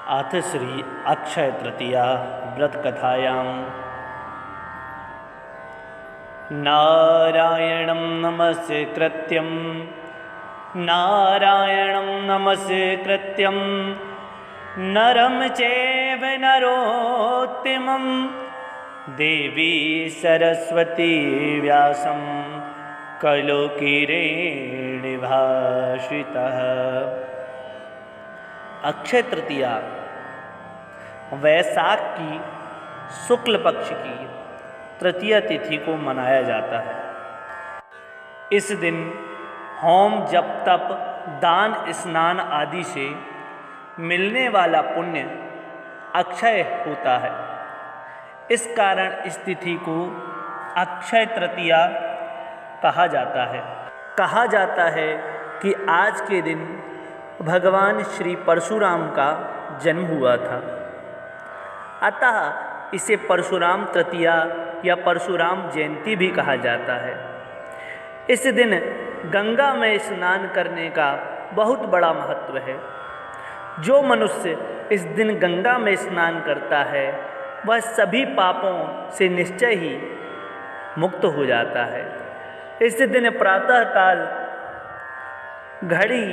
अथ श्री अक्षय तृतीया व्रत कथायां नारायणं नमस्कृत्यं नरं चैव नरोत्तमं देवी सरस्वती व्यासं कलोकिरेणिभाषितः। अक्षय तृतीया वैशाख की शुक्ल पक्ष की तृतीया तिथि को मनाया जाता है। इस दिन होम जप तप दान स्नान आदि से मिलने वाला पुण्य अक्षय होता है। इस कारण इस तिथि को अक्षय तृतीया कहा जाता है। कहा जाता है कि आज के दिन भगवान श्री परशुराम का जन्म हुआ था, अतः इसे परशुराम तृतीया या परशुराम जयंती भी कहा जाता है। इस दिन गंगा में स्नान करने का बहुत बड़ा महत्व है। जो मनुष्य इस दिन गंगा में स्नान करता है वह सभी पापों से निश्चय ही मुक्त हो जाता है। इस दिन प्रातःकाल घड़ी,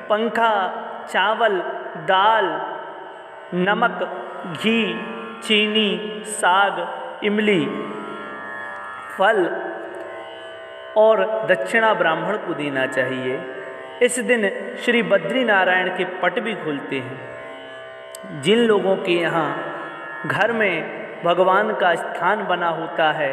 पंखा, चावल, दाल, नमक, घी, चीनी, साग, इमली, फल और दक्षिणा ब्राह्मण को देना चाहिए। इस दिन श्री बद्री नारायण के पट भी खुलते हैं। जिन लोगों के यहाँ घर में भगवान का स्थान बना होता है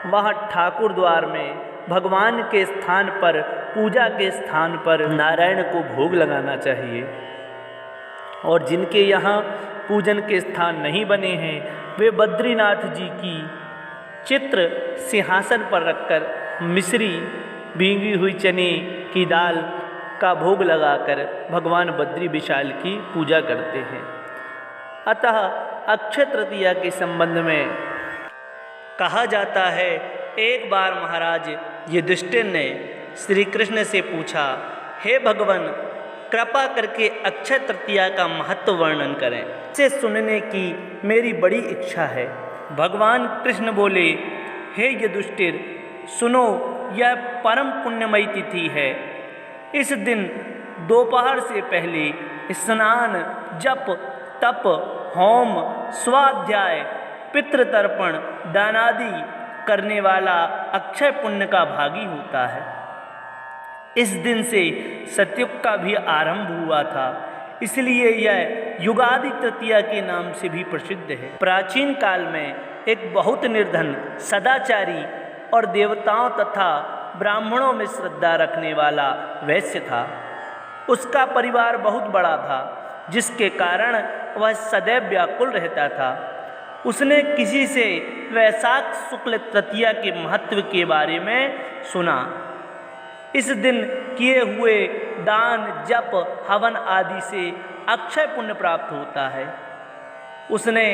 वहाँ ठाकुर द्वार में भगवान के स्थान पर, पूजा के स्थान पर नारायण को भोग लगाना चाहिए। और जिनके यहाँ पूजन के स्थान नहीं बने हैं वे बद्रीनाथ जी की चित्र सिंहासन पर रखकर मिश्री, भींगी हुई चने की दाल का भोग लगाकर भगवान बद्री विशाल की पूजा करते हैं। अतः अक्षय तृतीया के संबंध में कहा जाता है, एक बार महाराज युधिष्ठिर ने श्री कृष्ण से पूछा, हे भगवान, कृपा करके अक्षय तृतीया का महत्व वर्णन करें, इसे सुनने की मेरी बड़ी इच्छा है। भगवान कृष्ण बोले, हे युधिष्ठिर, सुनो, यह परम पुण्यमयी तिथि है। इस दिन दोपहर से पहले स्नान, जप, तप, होम, स्वाध्याय, पितृतर्पण, दानादि करने वाला अक्षय पुण्य का भागी होता है। इस दिन से सतयुग का भी आरंभ हुआ था, इसलिए यह युगादि तृतीया के नाम से भी प्रसिद्ध है। प्राचीन काल में एक बहुत निर्धन, सदाचारी और देवताओं तथा ब्राह्मणों में श्रद्धा रखने वाला वैश्य था। उसका परिवार बहुत बड़ा था, जिसके कारण वह सदैव व्याकुल रहता था। उसने किसी से वैशाख शुक्ल तृतीया के महत्व के बारे में सुना। इस दिन किए हुए दान, जप, हवन आदि से अक्षय पुण्य प्राप्त होता है। उसने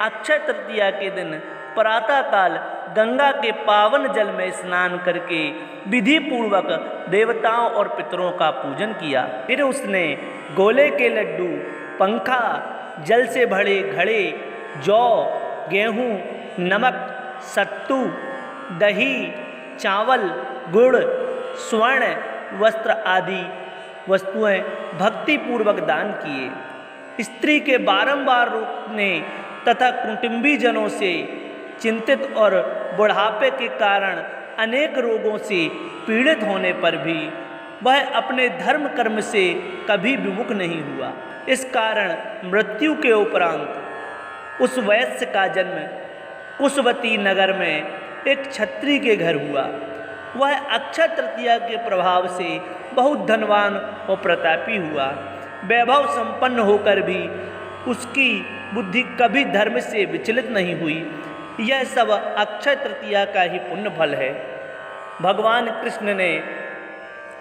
अक्षय तृतीया के दिन प्रातःकाल गंगा के पावन जल में स्नान करके विधि पूर्वक देवताओं और पितरों का पूजन किया। फिर उसने गोले के लड्डू, पंखा, जल से भरे घड़े, जौ, गेहूँ, नमक, सत्तू, दही, चावल, गुड़, स्वर्ण वस्त्र आदि वस्तुएं भक्तिपूर्वक दान किए। स्त्री के बारंबार रोकने तथा कुटुंबीजनों से चिंतित और बुढ़ापे के कारण अनेक रोगों से पीड़ित होने पर भी वह अपने धर्म कर्म से कभी विमुख नहीं हुआ। इस कारण मृत्यु के उपरांत उस वैश्य का जन्म कुशवती नगर में एक क्षत्रिय के घर हुआ। वह अक्षय तृतीया के प्रभाव से बहुत धनवान और प्रतापी हुआ। वैभव संपन्न होकर भी उसकी बुद्धि कभी धर्म से विचलित नहीं हुई। यह सब अक्षय तृतीया का ही पुण्य फल है। भगवान कृष्ण ने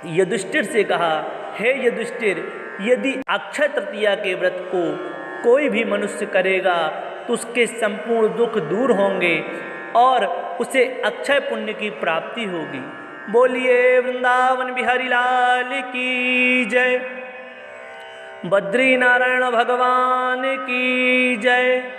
युधिष्ठिर से कहा, हे युधिष्ठिर, यदि अक्षय तृतीया के व्रत को कोई भी मनुष्य करेगा तो उसके संपूर्ण दुख दूर होंगे और उसे अक्षय पुण्य की प्राप्ति होगी। बोलिए वृंदावन बिहारी लाल की जय। बद्री नारायण भगवान की जय।